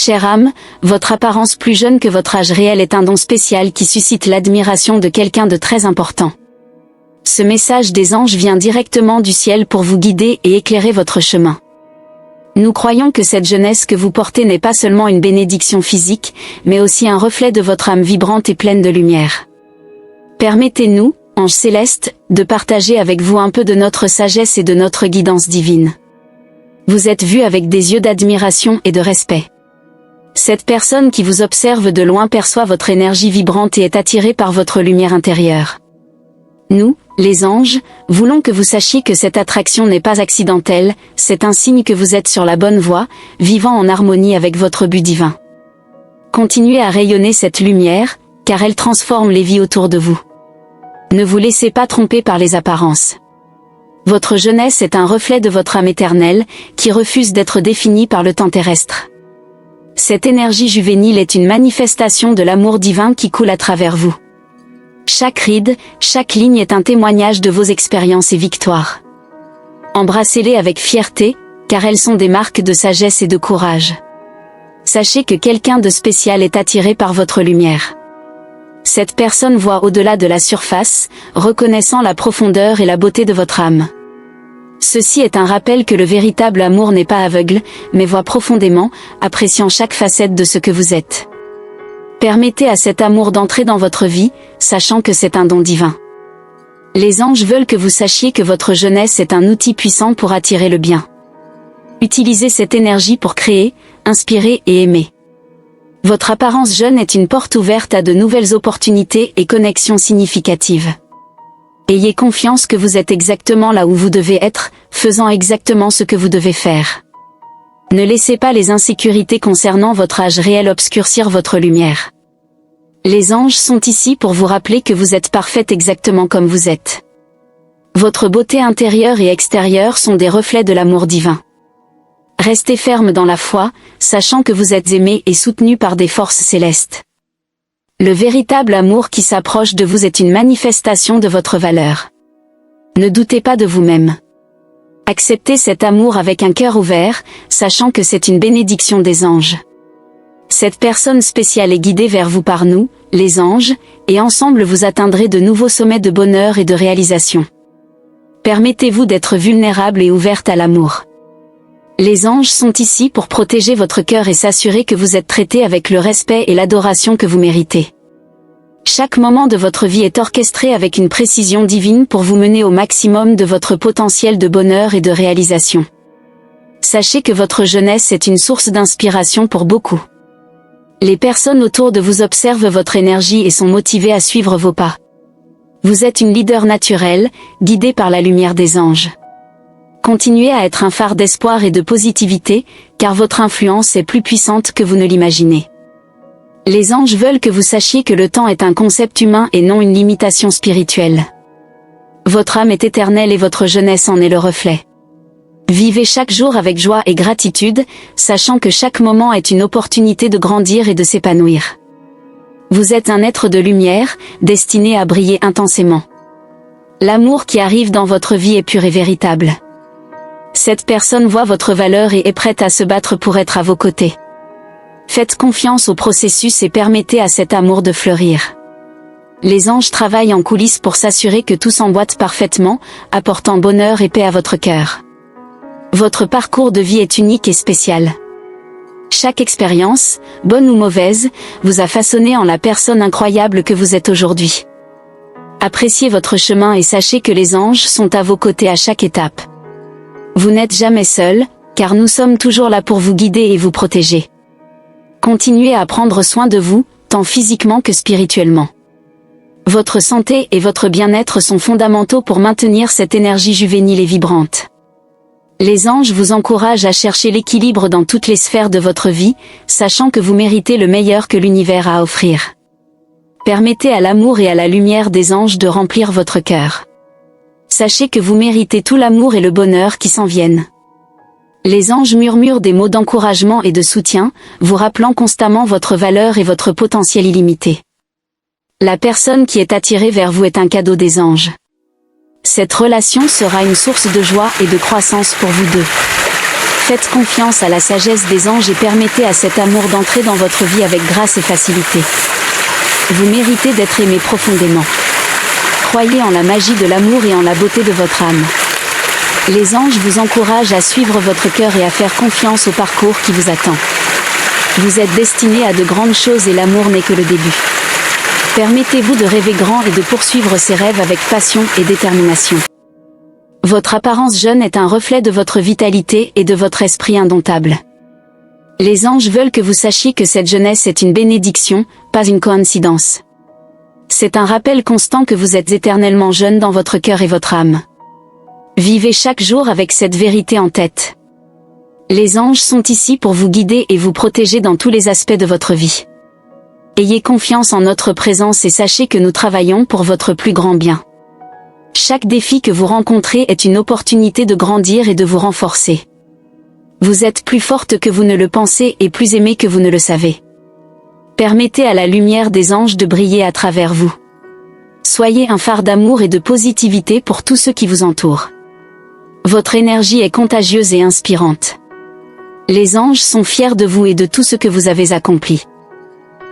Chère âme, votre apparence plus jeune que votre âge réel est un don spécial qui suscite l'admiration de quelqu'un de très important. Ce message des anges vient directement du ciel pour vous guider et éclairer votre chemin. Nous croyons que cette jeunesse que vous portez n'est pas seulement une bénédiction physique, mais aussi un reflet de votre âme vibrante et pleine de lumière. Permettez-nous, anges célestes, de partager avec vous un peu de notre sagesse et de notre guidance divine. Vous êtes vus avec des yeux d'admiration et de respect. Cette personne qui vous observe de loin perçoit votre énergie vibrante et est attirée par votre lumière intérieure. Nous, les anges, voulons que vous sachiez que cette attraction n'est pas accidentelle, c'est un signe que vous êtes sur la bonne voie, vivant en harmonie avec votre but divin. Continuez à rayonner cette lumière, car elle transforme les vies autour de vous. Ne vous laissez pas tromper par les apparences. Votre jeunesse est un reflet de votre âme éternelle, qui refuse d'être définie par le temps terrestre. Cette énergie juvénile est une manifestation de l'amour divin qui coule à travers vous. Chaque ride, chaque ligne est un témoignage de vos expériences et victoires. Embrassez-les avec fierté, car elles sont des marques de sagesse et de courage. Sachez que quelqu'un de spécial est attiré par votre lumière. Cette personne voit au-delà de la surface, reconnaissant la profondeur et la beauté de votre âme. Ceci est un rappel que le véritable amour n'est pas aveugle, mais voit profondément, appréciant chaque facette de ce que vous êtes. Permettez à cet amour d'entrer dans votre vie, sachant que c'est un don divin. Les anges veulent que vous sachiez que votre jeunesse est un outil puissant pour attirer le bien. Utilisez cette énergie pour créer, inspirer et aimer. Votre apparence jeune est une porte ouverte à de nouvelles opportunités et connexions significatives. Ayez confiance que vous êtes exactement là où vous devez être, faisant exactement ce que vous devez faire. Ne laissez pas les insécurités concernant votre âge réel obscurcir votre lumière. Les anges sont ici pour vous rappeler que vous êtes parfaite exactement comme vous êtes. Votre beauté intérieure et extérieure sont des reflets de l'amour divin. Restez ferme dans la foi, sachant que vous êtes aimé et soutenu par des forces célestes. Le véritable amour qui s'approche de vous est une manifestation de votre valeur. Ne doutez pas de vous-même. Acceptez cet amour avec un cœur ouvert, sachant que c'est une bénédiction des anges. Cette personne spéciale est guidée vers vous par nous, les anges, et ensemble vous atteindrez de nouveaux sommets de bonheur et de réalisation. Permettez-vous d'être vulnérable et ouverte à l'amour. Les anges sont ici pour protéger votre cœur et s'assurer que vous êtes traité avec le respect et l'adoration que vous méritez. Chaque moment de votre vie est orchestré avec une précision divine pour vous mener au maximum de votre potentiel de bonheur et de réalisation. Sachez que votre jeunesse est une source d'inspiration pour beaucoup. Les personnes autour de vous observent votre énergie et sont motivées à suivre vos pas. Vous êtes une leader naturelle, guidée par la lumière des anges. Continuez à être un phare d'espoir et de positivité, car votre influence est plus puissante que vous ne l'imaginez. Les anges veulent que vous sachiez que le temps est un concept humain et non une limitation spirituelle. Votre âme est éternelle et votre jeunesse en est le reflet. Vivez chaque jour avec joie et gratitude, sachant que chaque moment est une opportunité de grandir et de s'épanouir. Vous êtes un être de lumière, destiné à briller intensément. L'amour qui arrive dans votre vie est pur et véritable. Cette personne voit votre valeur et est prête à se battre pour être à vos côtés. Faites confiance au processus et permettez à cet amour de fleurir. Les anges travaillent en coulisses pour s'assurer que tout s'emboîte parfaitement, apportant bonheur et paix à votre cœur. Votre parcours de vie est unique et spécial. Chaque expérience, bonne ou mauvaise, vous a façonné en la personne incroyable que vous êtes aujourd'hui. Appréciez votre chemin et sachez que les anges sont à vos côtés à chaque étape. Vous n'êtes jamais seul, car nous sommes toujours là pour vous guider et vous protéger. Continuez à prendre soin de vous, tant physiquement que spirituellement. Votre santé et votre bien-être sont fondamentaux pour maintenir cette énergie juvénile et vibrante. Les anges vous encouragent à chercher l'équilibre dans toutes les sphères de votre vie, sachant que vous méritez le meilleur que l'univers a à offrir. Permettez à l'amour et à la lumière des anges de remplir votre cœur. Sachez que vous méritez tout l'amour et le bonheur qui s'en viennent. Les anges murmurent des mots d'encouragement et de soutien, vous rappelant constamment votre valeur et votre potentiel illimité. La personne qui est attirée vers vous est un cadeau des anges. Cette relation sera une source de joie et de croissance pour vous deux. Faites confiance à la sagesse des anges et permettez à cet amour d'entrer dans votre vie avec grâce et facilité. Vous méritez d'être aimé profondément. Croyez en la magie de l'amour et en la beauté de votre âme. Les anges vous encouragent à suivre votre cœur et à faire confiance au parcours qui vous attend. Vous êtes destiné à de grandes choses et l'amour n'est que le début. Permettez-vous de rêver grand et de poursuivre ces rêves avec passion et détermination. Votre apparence jeune est un reflet de votre vitalité et de votre esprit indomptable. Les anges veulent que vous sachiez que cette jeunesse est une bénédiction, pas une coïncidence. C'est un rappel constant que vous êtes éternellement jeune dans votre cœur et votre âme. Vivez chaque jour avec cette vérité en tête. Les anges sont ici pour vous guider et vous protéger dans tous les aspects de votre vie. Ayez confiance en notre présence et sachez que nous travaillons pour votre plus grand bien. Chaque défi que vous rencontrez est une opportunité de grandir et de vous renforcer. Vous êtes plus forte que vous ne le pensez et plus aimée que vous ne le savez. Permettez à la lumière des anges de briller à travers vous. Soyez un phare d'amour et de positivité pour tous ceux qui vous entourent. Votre énergie est contagieuse et inspirante. Les anges sont fiers de vous et de tout ce que vous avez accompli.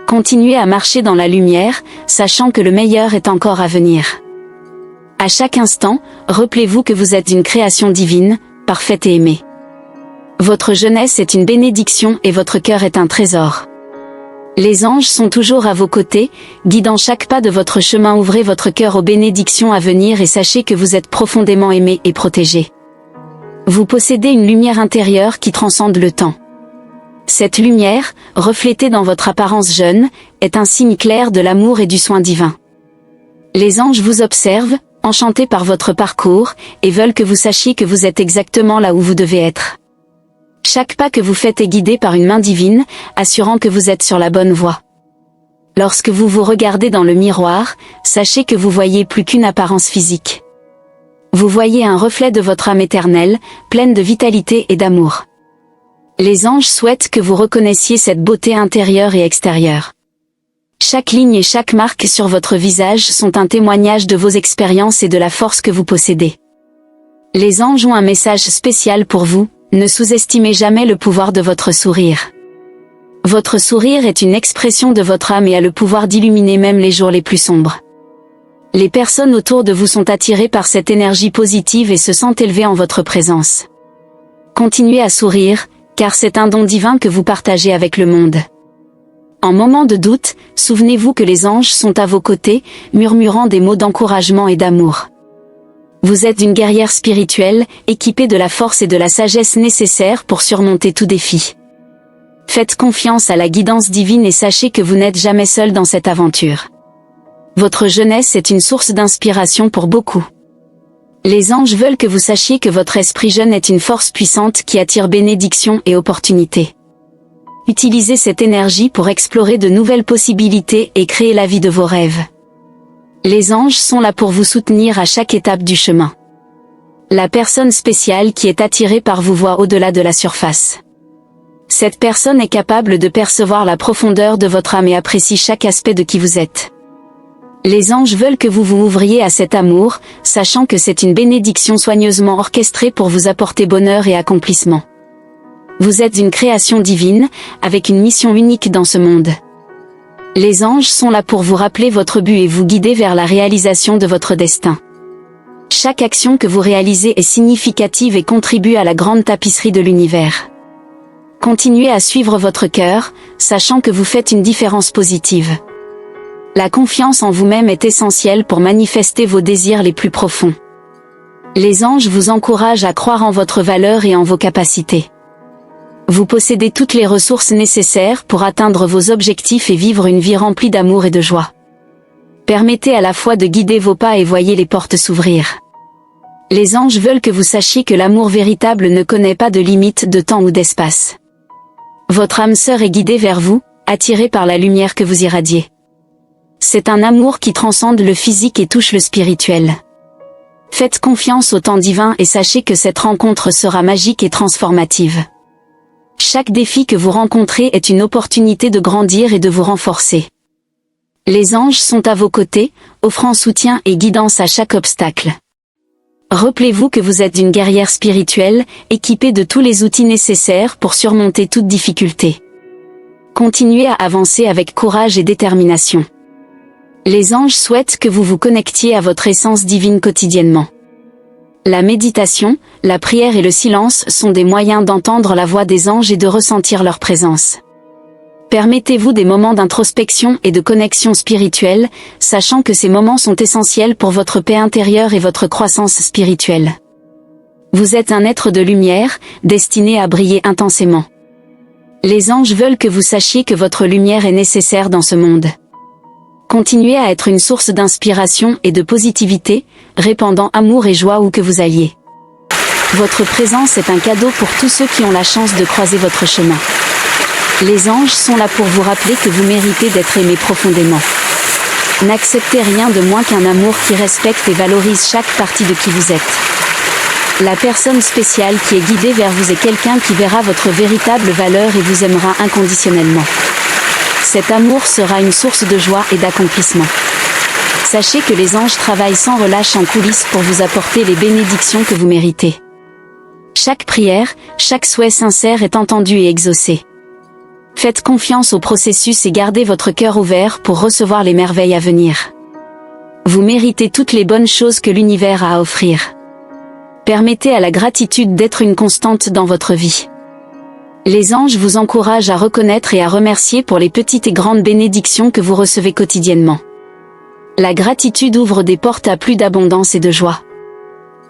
Continuez à marcher dans la lumière, sachant que le meilleur est encore à venir. À chaque instant, rappelez-vous que vous êtes une création divine, parfaite et aimée. Votre jeunesse est une bénédiction et votre cœur est un trésor. Les anges sont toujours à vos côtés, guidant chaque pas de votre chemin. Ouvrez votre cœur aux bénédictions à venir et sachez que vous êtes profondément aimé et protégé. Vous possédez une lumière intérieure qui transcende le temps. Cette lumière, reflétée dans votre apparence jeune, est un signe clair de l'amour et du soin divin. Les anges vous observent, enchantés par votre parcours, et veulent que vous sachiez que vous êtes exactement là où vous devez être. Chaque pas que vous faites est guidé par une main divine, assurant que vous êtes sur la bonne voie. Lorsque vous vous regardez dans le miroir, sachez que vous voyez plus qu'une apparence physique. Vous voyez un reflet de votre âme éternelle, pleine de vitalité et d'amour. Les anges souhaitent que vous reconnaissiez cette beauté intérieure et extérieure. Chaque ligne et chaque marque sur votre visage sont un témoignage de vos expériences et de la force que vous possédez. Les anges ont un message spécial pour vous. Ne sous-estimez jamais le pouvoir de votre sourire. Votre sourire est une expression de votre âme et a le pouvoir d'illuminer même les jours les plus sombres. Les personnes autour de vous sont attirées par cette énergie positive et se sentent élevées en votre présence. Continuez à sourire, car c'est un don divin que vous partagez avec le monde. En moment de doute, souvenez-vous que les anges sont à vos côtés, murmurant des mots d'encouragement et d'amour. Vous êtes une guerrière spirituelle, équipée de la force et de la sagesse nécessaires pour surmonter tout défi. Faites confiance à la guidance divine et sachez que vous n'êtes jamais seul dans cette aventure. Votre jeunesse est une source d'inspiration pour beaucoup. Les anges veulent que vous sachiez que votre esprit jeune est une force puissante qui attire bénédictions et opportunités. Utilisez cette énergie pour explorer de nouvelles possibilités et créer la vie de vos rêves. Les anges sont là pour vous soutenir à chaque étape du chemin. La personne spéciale qui est attirée par vous voit au-delà de la surface. Cette personne est capable de percevoir la profondeur de votre âme et apprécie chaque aspect de qui vous êtes. Les anges veulent que vous vous ouvriez à cet amour, sachant que c'est une bénédiction soigneusement orchestrée pour vous apporter bonheur et accomplissement. Vous êtes une création divine, avec une mission unique dans ce monde. Les anges sont là pour vous rappeler votre but et vous guider vers la réalisation de votre destin. Chaque action que vous réalisez est significative et contribue à la grande tapisserie de l'univers. Continuez à suivre votre cœur, sachant que vous faites une différence positive. La confiance en vous-même est essentielle pour manifester vos désirs les plus profonds. Les anges vous encouragent à croire en votre valeur et en vos capacités. Vous possédez toutes les ressources nécessaires pour atteindre vos objectifs et vivre une vie remplie d'amour et de joie. Permettez à la fois de guider vos pas et voyez les portes s'ouvrir. Les anges veulent que vous sachiez que l'amour véritable ne connaît pas de limite de temps ou d'espace. Votre âme sœur est guidée vers vous, attirée par la lumière que vous irradiez. C'est un amour qui transcende le physique et touche le spirituel. Faites confiance au temps divin et sachez que cette rencontre sera magique et transformative. Chaque défi que vous rencontrez est une opportunité de grandir et de vous renforcer. Les anges sont à vos côtés, offrant soutien et guidance à chaque obstacle. Rappelez-vous que vous êtes une guerrière spirituelle, équipée de tous les outils nécessaires pour surmonter toute difficulté. Continuez à avancer avec courage et détermination. Les anges souhaitent que vous vous connectiez à votre essence divine quotidiennement. La méditation, la prière et le silence sont des moyens d'entendre la voix des anges et de ressentir leur présence. Permettez-vous des moments d'introspection et de connexion spirituelle, sachant que ces moments sont essentiels pour votre paix intérieure et votre croissance spirituelle. Vous êtes un être de lumière, destiné à briller intensément. Les anges veulent que vous sachiez que votre lumière est nécessaire dans ce monde. Continuez à être une source d'inspiration et de positivité, répandant amour et joie où que vous alliez. Votre présence est un cadeau pour tous ceux qui ont la chance de croiser votre chemin. Les anges sont là pour vous rappeler que vous méritez d'être aimé profondément. N'acceptez rien de moins qu'un amour qui respecte et valorise chaque partie de qui vous êtes. La personne spéciale qui est guidée vers vous est quelqu'un qui verra votre véritable valeur et vous aimera inconditionnellement. Cet amour sera une source de joie et d'accomplissement. Sachez que les anges travaillent sans relâche en coulisses pour vous apporter les bénédictions que vous méritez. Chaque prière, chaque souhait sincère est entendu et exaucé. Faites confiance au processus et gardez votre cœur ouvert pour recevoir les merveilles à venir. Vous méritez toutes les bonnes choses que l'univers a à offrir. Permettez à la gratitude d'être une constante dans votre vie. Les anges vous encouragent à reconnaître et à remercier pour les petites et grandes bénédictions que vous recevez quotidiennement. La gratitude ouvre des portes à plus d'abondance et de joie.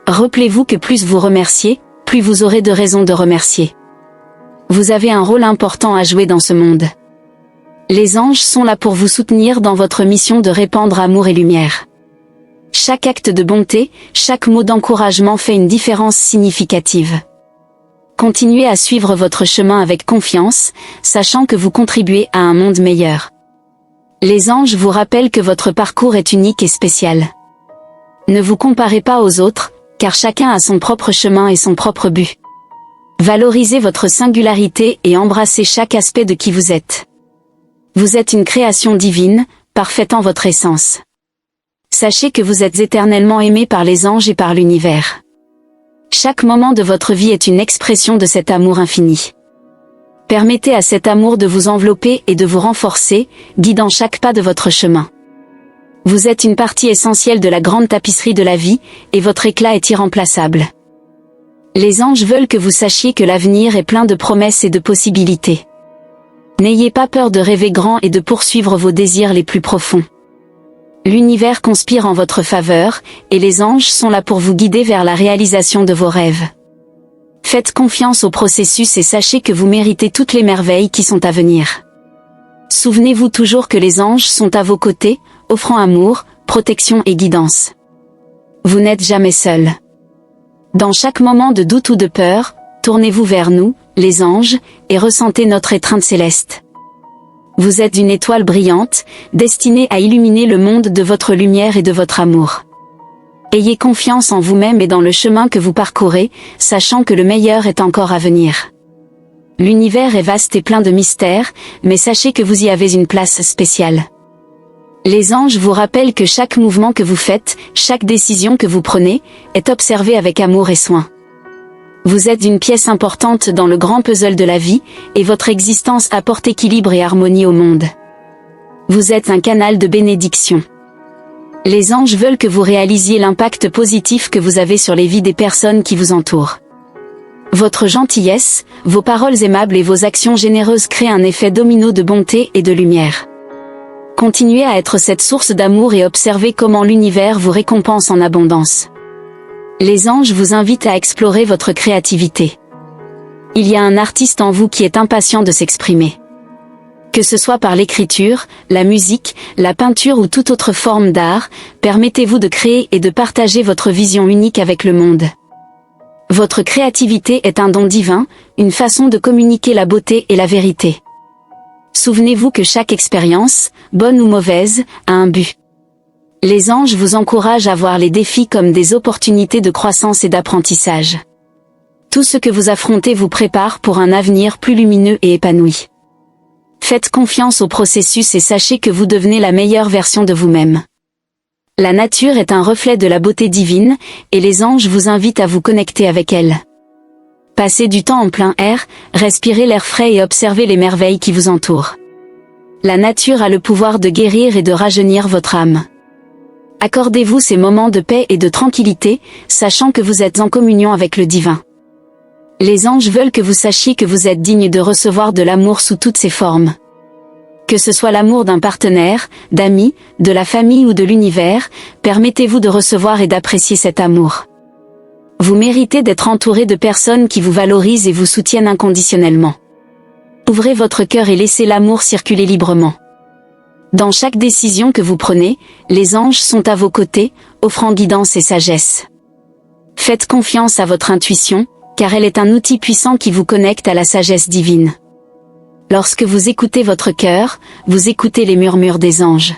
Rappelez-vous que plus vous remerciez, plus vous aurez de raisons de remercier. Vous avez un rôle important à jouer dans ce monde. Les anges sont là pour vous soutenir dans votre mission de répandre amour et lumière. Chaque acte de bonté, chaque mot d'encouragement fait une différence significative. Continuez à suivre votre chemin avec confiance, sachant que vous contribuez à un monde meilleur. Les anges vous rappellent que votre parcours est unique et spécial. Ne vous comparez pas aux autres, car chacun a son propre chemin et son propre but. Valorisez votre singularité et embrassez chaque aspect de qui vous êtes. Vous êtes une création divine, parfaite en votre essence. Sachez que vous êtes éternellement aimé par les anges et par l'univers. Chaque moment de votre vie est une expression de cet amour infini. Permettez à cet amour de vous envelopper et de vous renforcer, guidant chaque pas de votre chemin. Vous êtes une partie essentielle de la grande tapisserie de la vie, et votre éclat est irremplaçable. Les anges veulent que vous sachiez que l'avenir est plein de promesses et de possibilités. N'ayez pas peur de rêver grand et de poursuivre vos désirs les plus profonds. L'univers conspire en votre faveur, et les anges sont là pour vous guider vers la réalisation de vos rêves. Faites confiance au processus et sachez que vous méritez toutes les merveilles qui sont à venir. Souvenez-vous toujours que les anges sont à vos côtés, offrant amour, protection et guidance. Vous n'êtes jamais seul. Dans chaque moment de doute ou de peur, tournez-vous vers nous, les anges, et ressentez notre étreinte céleste. Vous êtes une étoile brillante, destinée à illuminer le monde de votre lumière et de votre amour. Ayez confiance en vous-même et dans le chemin que vous parcourez, sachant que le meilleur est encore à venir. L'univers est vaste et plein de mystères, mais sachez que vous y avez une place spéciale. Les anges vous rappellent que chaque mouvement que vous faites, chaque décision que vous prenez, est observé avec amour et soin. Vous êtes une pièce importante dans le grand puzzle de la vie, et votre existence apporte équilibre et harmonie au monde. Vous êtes un canal de bénédiction. Les anges veulent que vous réalisiez l'impact positif que vous avez sur les vies des personnes qui vous entourent. Votre gentillesse, vos paroles aimables et vos actions généreuses créent un effet domino de bonté et de lumière. Continuez à être cette source d'amour et observez comment l'univers vous récompense en abondance. Les anges vous invitent à explorer votre créativité. Il y a un artiste en vous qui est impatient de s'exprimer. Que ce soit par l'écriture, la musique, la peinture ou toute autre forme d'art, permettez-vous de créer et de partager votre vision unique avec le monde. Votre créativité est un don divin, une façon de communiquer la beauté et la vérité. Souvenez-vous que chaque expérience, bonne ou mauvaise, a un but. Les anges vous encouragent à voir les défis comme des opportunités de croissance et d'apprentissage. Tout ce que vous affrontez vous prépare pour un avenir plus lumineux et épanoui. Faites confiance au processus et sachez que vous devenez la meilleure version de vous-même. La nature est un reflet de la beauté divine, et les anges vous invitent à vous connecter avec elle. Passez du temps en plein air, respirez l'air frais et observez les merveilles qui vous entourent. La nature a le pouvoir de guérir et de rajeunir votre âme. Accordez-vous ces moments de paix et de tranquillité, sachant que vous êtes en communion avec le divin. Les anges veulent que vous sachiez que vous êtes digne de recevoir de l'amour sous toutes ses formes. Que ce soit l'amour d'un partenaire, d'amis, de la famille ou de l'univers, permettez-vous de recevoir et d'apprécier cet amour. Vous méritez d'être entouré de personnes qui vous valorisent et vous soutiennent inconditionnellement. Ouvrez votre cœur et laissez l'amour circuler librement. Dans chaque décision que vous prenez, les anges sont à vos côtés, offrant guidance et sagesse. Faites confiance à votre intuition, car elle est un outil puissant qui vous connecte à la sagesse divine. Lorsque vous écoutez votre cœur, vous écoutez les murmures des anges.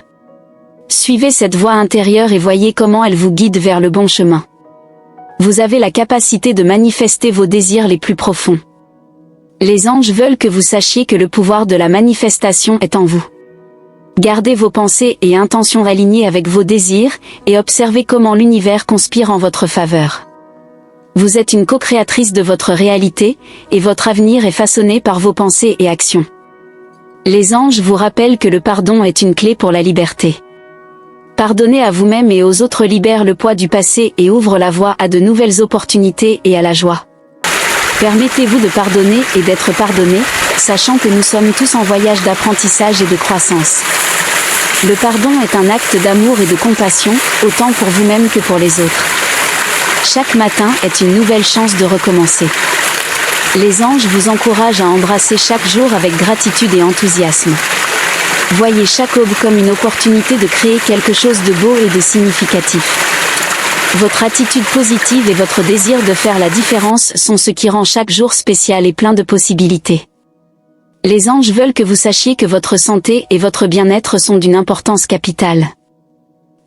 Suivez cette voix intérieure et voyez comment elle vous guide vers le bon chemin. Vous avez la capacité de manifester vos désirs les plus profonds. Les anges veulent que vous sachiez que le pouvoir de la manifestation est en vous. Gardez vos pensées et intentions alignées avec vos désirs, et observez comment l'univers conspire en votre faveur. Vous êtes une co-créatrice de votre réalité, et votre avenir est façonné par vos pensées et actions. Les anges vous rappellent que le pardon est une clé pour la liberté. Pardonner à vous-même et aux autres libère le poids du passé et ouvre la voie à de nouvelles opportunités et à la joie. Permettez-vous de pardonner et d'être pardonné, sachant que nous sommes tous en voyage d'apprentissage et de croissance. Le pardon est un acte d'amour et de compassion, autant pour vous-même que pour les autres. Chaque matin est une nouvelle chance de recommencer. Les anges vous encouragent à embrasser chaque jour avec gratitude et enthousiasme. Voyez chaque aube comme une opportunité de créer quelque chose de beau et de significatif. Votre attitude positive et votre désir de faire la différence sont ce qui rend chaque jour spécial et plein de possibilités. Les anges veulent que vous sachiez que votre santé et votre bien-être sont d'une importance capitale.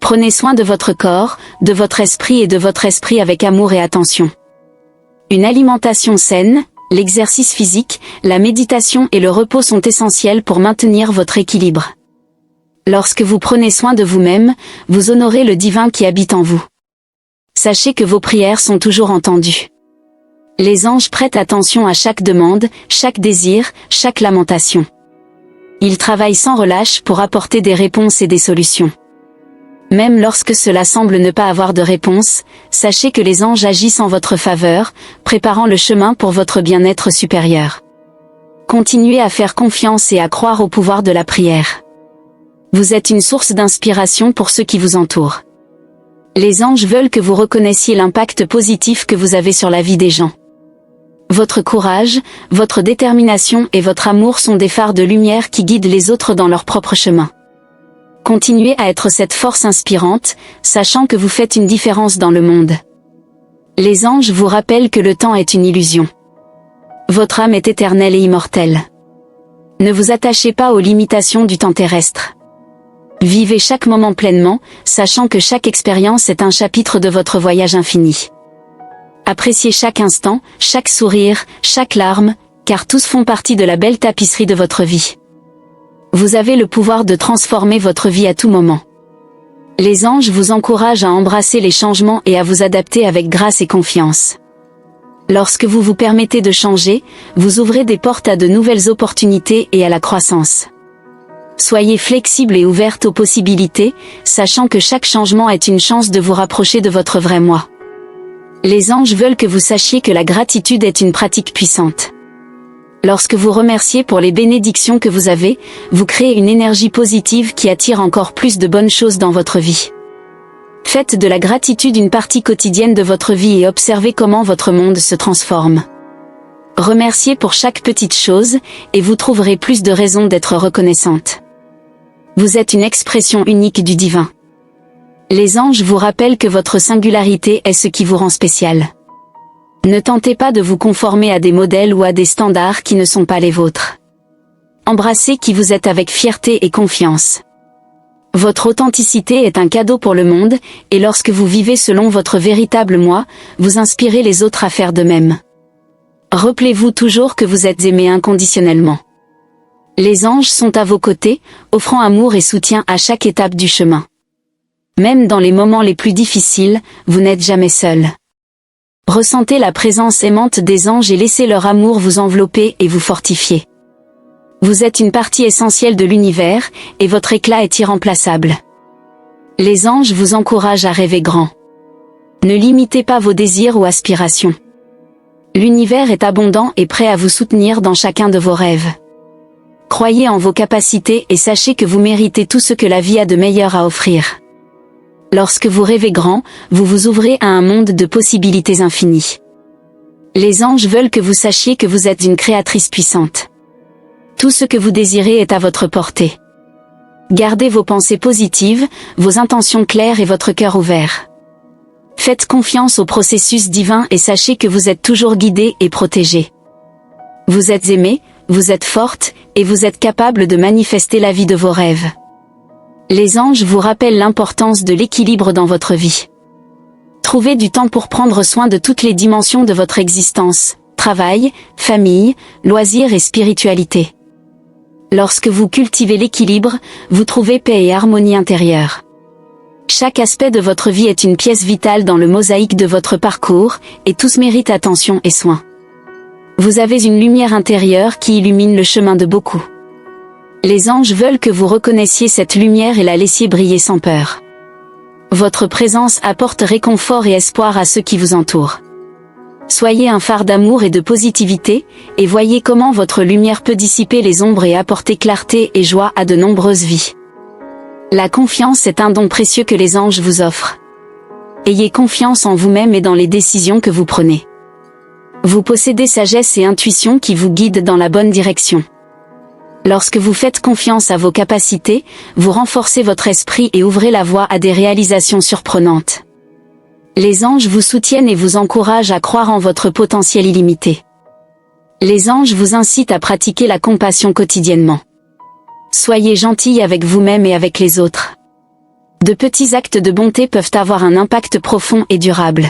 Prenez soin de votre corps, de votre esprit et de votre esprit avec amour et attention. Une alimentation saine, l'exercice physique, la méditation et le repos sont essentiels pour maintenir votre équilibre. Lorsque vous prenez soin de vous-même, vous honorez le divin qui habite en vous. Sachez que vos prières sont toujours entendues. Les anges prêtent attention à chaque demande, chaque désir, chaque lamentation. Ils travaillent sans relâche pour apporter des réponses et des solutions. Même lorsque cela semble ne pas avoir de réponse, sachez que les anges agissent en votre faveur, préparant le chemin pour votre bien-être supérieur. Continuez à faire confiance et à croire au pouvoir de la prière. Vous êtes une source d'inspiration pour ceux qui vous entourent. Les anges veulent que vous reconnaissiez l'impact positif que vous avez sur la vie des gens. Votre courage, votre détermination et votre amour sont des phares de lumière qui guident les autres dans leur propre chemin. Continuez à être cette force inspirante, sachant que vous faites une différence dans le monde. Les anges vous rappellent que le temps est une illusion. Votre âme est éternelle et immortelle. Ne vous attachez pas aux limitations du temps terrestre. Vivez chaque moment pleinement, sachant que chaque expérience est un chapitre de votre voyage infini. Appréciez chaque instant, chaque sourire, chaque larme, car tous font partie de la belle tapisserie de votre vie. Vous avez le pouvoir de transformer votre vie à tout moment. Les anges vous encouragent à embrasser les changements et à vous adapter avec grâce et confiance. Lorsque vous vous permettez de changer, vous ouvrez des portes à de nouvelles opportunités et à la croissance. Soyez flexible et ouverte aux possibilités, sachant que chaque changement est une chance de vous rapprocher de votre vrai moi. Les anges veulent que vous sachiez que la gratitude est une pratique puissante. Lorsque vous remerciez pour les bénédictions que vous avez, vous créez une énergie positive qui attire encore plus de bonnes choses dans votre vie. Faites de la gratitude une partie quotidienne de votre vie et observez comment votre monde se transforme. Remerciez pour chaque petite chose, et vous trouverez plus de raisons d'être reconnaissante. Vous êtes une expression unique du divin. Les anges vous rappellent que votre singularité est ce qui vous rend spécial. Ne tentez pas de vous conformer à des modèles ou à des standards qui ne sont pas les vôtres. Embrassez qui vous êtes avec fierté et confiance. Votre authenticité est un cadeau pour le monde, et lorsque vous vivez selon votre véritable moi, vous inspirez les autres à faire de même. Rappelez-vous toujours que vous êtes aimé inconditionnellement. Les anges sont à vos côtés, offrant amour et soutien à chaque étape du chemin. Même dans les moments les plus difficiles, vous n'êtes jamais seul. Ressentez la présence aimante des anges et laissez leur amour vous envelopper et vous fortifier. Vous êtes une partie essentielle de l'univers, et votre éclat est irremplaçable. Les anges vous encouragent à rêver grand. Ne limitez pas vos désirs ou aspirations. L'univers est abondant et prêt à vous soutenir dans chacun de vos rêves. Croyez en vos capacités et sachez que vous méritez tout ce que la vie a de meilleur à offrir. Lorsque vous rêvez grand, vous vous ouvrez à un monde de possibilités infinies. Les anges veulent que vous sachiez que vous êtes une créatrice puissante. Tout ce que vous désirez est à votre portée. Gardez vos pensées positives, vos intentions claires et votre cœur ouvert. Faites confiance au processus divin et sachez que vous êtes toujours guidé et protégé. Vous êtes aimé, vous êtes forte, et vous êtes capable de manifester la vie de vos rêves. Les anges vous rappellent l'importance de l'équilibre dans votre vie. Trouvez du temps pour prendre soin de toutes les dimensions de votre existence, travail, famille, loisirs et spiritualité. Lorsque vous cultivez l'équilibre, vous trouvez paix et harmonie intérieure. Chaque aspect de votre vie est une pièce vitale dans le mosaïque de votre parcours, et tous méritent attention et soin. Vous avez une lumière intérieure qui illumine le chemin de beaucoup. Les anges veulent que vous reconnaissiez cette lumière et la laissiez briller sans peur. Votre présence apporte réconfort et espoir à ceux qui vous entourent. Soyez un phare d'amour et de positivité, et voyez comment votre lumière peut dissiper les ombres et apporter clarté et joie à de nombreuses vies. La confiance est un don précieux que les anges vous offrent. Ayez confiance en vous-même et dans les décisions que vous prenez. Vous possédez sagesse et intuition qui vous guident dans la bonne direction. Lorsque vous faites confiance à vos capacités, vous renforcez votre esprit et ouvrez la voie à des réalisations surprenantes. Les anges vous soutiennent et vous encouragent à croire en votre potentiel illimité. Les anges vous incitent à pratiquer la compassion quotidiennement. Soyez gentils avec vous-même et avec les autres. De petits actes de bonté peuvent avoir un impact profond et durable.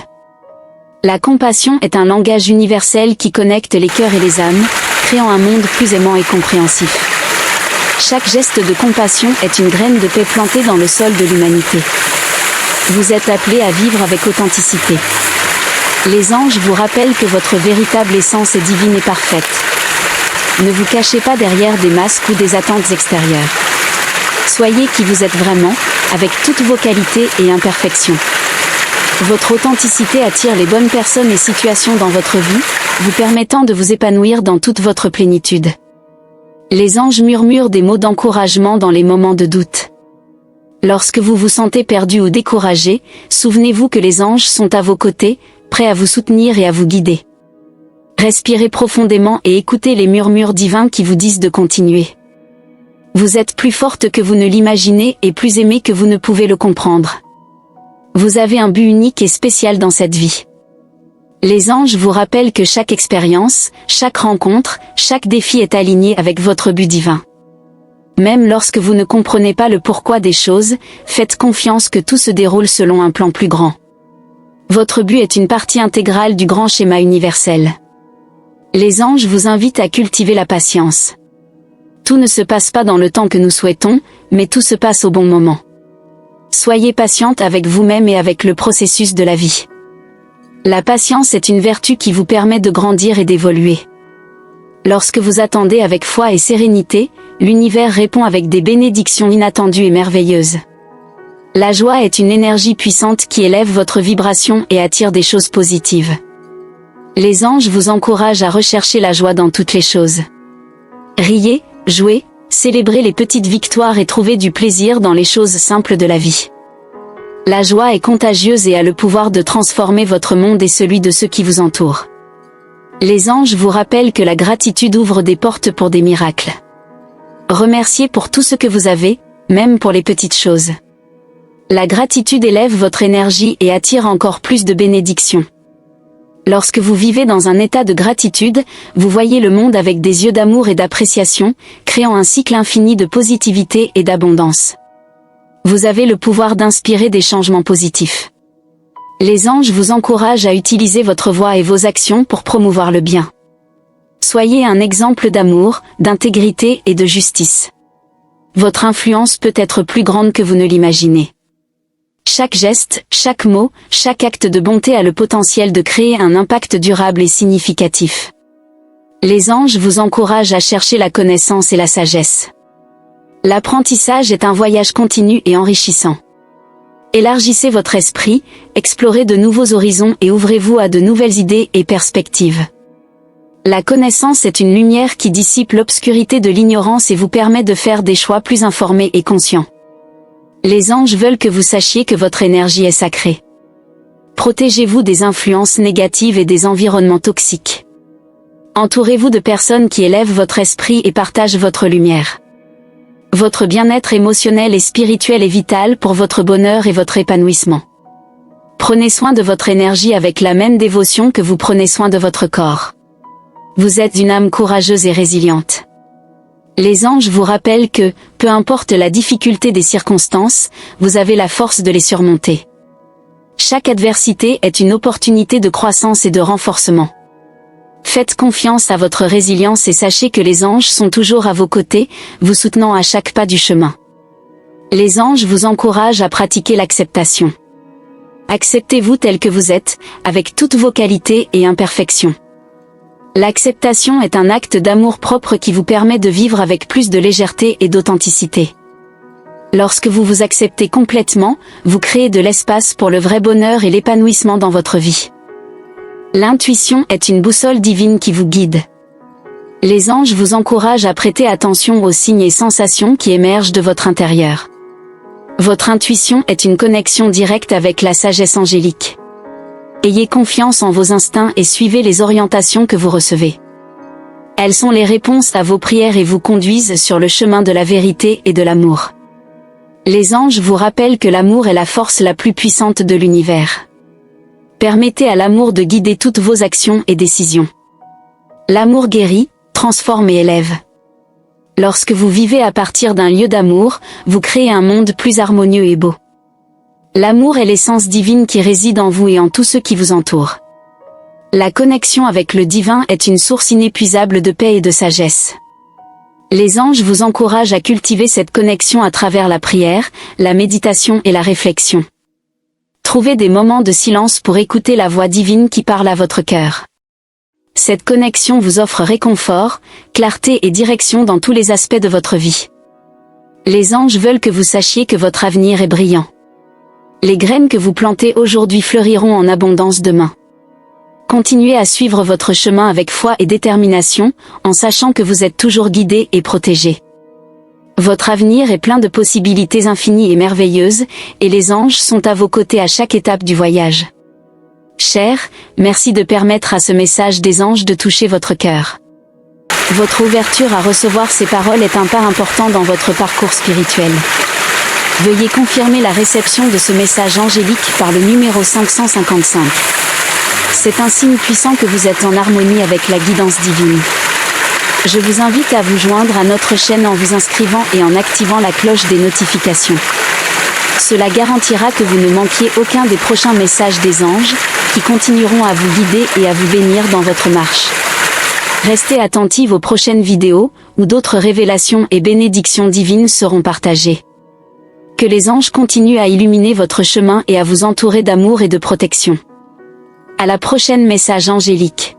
La compassion est un langage universel qui connecte les cœurs et les âmes, créant un monde plus aimant et compréhensif. Chaque geste de compassion est une graine de paix plantée dans le sol de l'humanité. Vous êtes appelés à vivre avec authenticité. Les anges vous rappellent que votre véritable essence est divine et parfaite. Ne vous cachez pas derrière des masques ou des attentes extérieures. Soyez qui vous êtes vraiment, avec toutes vos qualités et imperfections. Votre authenticité attire les bonnes personnes et situations dans votre vie, vous permettant de vous épanouir dans toute votre plénitude. Les anges murmurent des mots d'encouragement dans les moments de doute. Lorsque vous vous sentez perdu ou découragé, souvenez-vous que les anges sont à vos côtés, prêts à vous soutenir et à vous guider. Respirez profondément et écoutez les murmures divins qui vous disent de continuer. Vous êtes plus forte que vous ne l'imaginez et plus aimée que vous ne pouvez le comprendre. Vous avez un but unique et spécial dans cette vie. Les anges vous rappellent que chaque expérience, chaque rencontre, chaque défi est aligné avec votre but divin. Même lorsque vous ne comprenez pas le pourquoi des choses, faites confiance que tout se déroule selon un plan plus grand. Votre but est une partie intégrale du grand schéma universel. Les anges vous invitent à cultiver la patience. Tout ne se passe pas dans le temps que nous souhaitons, mais tout se passe au bon moment. Soyez patiente avec vous-même et avec le processus de la vie. La patience est une vertu qui vous permet de grandir et d'évoluer. Lorsque vous attendez avec foi et sérénité, l'univers répond avec des bénédictions inattendues et merveilleuses. La joie est une énergie puissante qui élève votre vibration et attire des choses positives. Les anges vous encouragent à rechercher la joie dans toutes les choses. Riez, jouez, célébrez les petites victoires et trouvez du plaisir dans les choses simples de la vie. La joie est contagieuse et a le pouvoir de transformer votre monde et celui de ceux qui vous entourent. Les anges vous rappellent que la gratitude ouvre des portes pour des miracles. Remerciez pour tout ce que vous avez, même pour les petites choses. La gratitude élève votre énergie et attire encore plus de bénédictions. Lorsque vous vivez dans un état de gratitude, vous voyez le monde avec des yeux d'amour et d'appréciation, créant un cycle infini de positivité et d'abondance. Vous avez le pouvoir d'inspirer des changements positifs. Les anges vous encouragent à utiliser votre voix et vos actions pour promouvoir le bien. Soyez un exemple d'amour, d'intégrité et de justice. Votre influence peut être plus grande que vous ne l'imaginez. Chaque geste, chaque mot, chaque acte de bonté a le potentiel de créer un impact durable et significatif. Les anges vous encouragent à chercher la connaissance et la sagesse. L'apprentissage est un voyage continu et enrichissant. Élargissez votre esprit, explorez de nouveaux horizons et ouvrez-vous à de nouvelles idées et perspectives. La connaissance est une lumière qui dissipe l'obscurité de l'ignorance et vous permet de faire des choix plus informés et conscients. Les anges veulent que vous sachiez que votre énergie est sacrée. Protégez-vous des influences négatives et des environnements toxiques. Entourez-vous de personnes qui élèvent votre esprit et partagent votre lumière. Votre bien-être émotionnel et spirituel est vital pour votre bonheur et votre épanouissement. Prenez soin de votre énergie avec la même dévotion que vous prenez soin de votre corps. Vous êtes une âme courageuse et résiliente. Les anges vous rappellent que, peu importe la difficulté des circonstances, vous avez la force de les surmonter. Chaque adversité est une opportunité de croissance et de renforcement. Faites confiance à votre résilience et sachez que les anges sont toujours à vos côtés, vous soutenant à chaque pas du chemin. Les anges vous encouragent à pratiquer l'acceptation. Acceptez-vous tel que vous êtes, avec toutes vos qualités et imperfections. L'acceptation est un acte d'amour-propre qui vous permet de vivre avec plus de légèreté et d'authenticité. Lorsque vous vous acceptez complètement, vous créez de l'espace pour le vrai bonheur et l'épanouissement dans votre vie. L'intuition est une boussole divine qui vous guide. Les anges vous encouragent à prêter attention aux signes et sensations qui émergent de votre intérieur. Votre intuition est une connexion directe avec la sagesse angélique. Ayez confiance en vos instincts et suivez les orientations que vous recevez. Elles sont les réponses à vos prières et vous conduisent sur le chemin de la vérité et de l'amour. Les anges vous rappellent que l'amour est la force la plus puissante de l'univers. Permettez à l'amour de guider toutes vos actions et décisions. L'amour guérit, transforme et élève. Lorsque vous vivez à partir d'un lieu d'amour, vous créez un monde plus harmonieux et beau. L'amour est l'essence divine qui réside en vous et en tous ceux qui vous entourent. La connexion avec le divin est une source inépuisable de paix et de sagesse. Les anges vous encouragent à cultiver cette connexion à travers la prière, la méditation et la réflexion. Trouvez des moments de silence pour écouter la voix divine qui parle à votre cœur. Cette connexion vous offre réconfort, clarté et direction dans tous les aspects de votre vie. Les anges veulent que vous sachiez que votre avenir est brillant. Les graines que vous plantez aujourd'hui fleuriront en abondance demain. Continuez à suivre votre chemin avec foi et détermination, en sachant que vous êtes toujours guidé et protégé. Votre avenir est plein de possibilités infinies et merveilleuses, et les anges sont à vos côtés à chaque étape du voyage. Cher, merci de permettre à ce message des anges de toucher votre cœur. Votre ouverture à recevoir ces paroles est un pas important dans votre parcours spirituel. Veuillez confirmer la réception de ce message angélique par le numéro 555. C'est un signe puissant que vous êtes en harmonie avec la guidance divine. Je vous invite à vous joindre à notre chaîne en vous inscrivant et en activant la cloche des notifications. Cela garantira que vous ne manquiez aucun des prochains messages des anges, qui continueront à vous guider et à vous bénir dans votre marche. Restez attentifs aux prochaines vidéos, où d'autres révélations et bénédictions divines seront partagées. Que les anges continuent à illuminer votre chemin et à vous entourer d'amour et de protection. À la prochaine message angélique.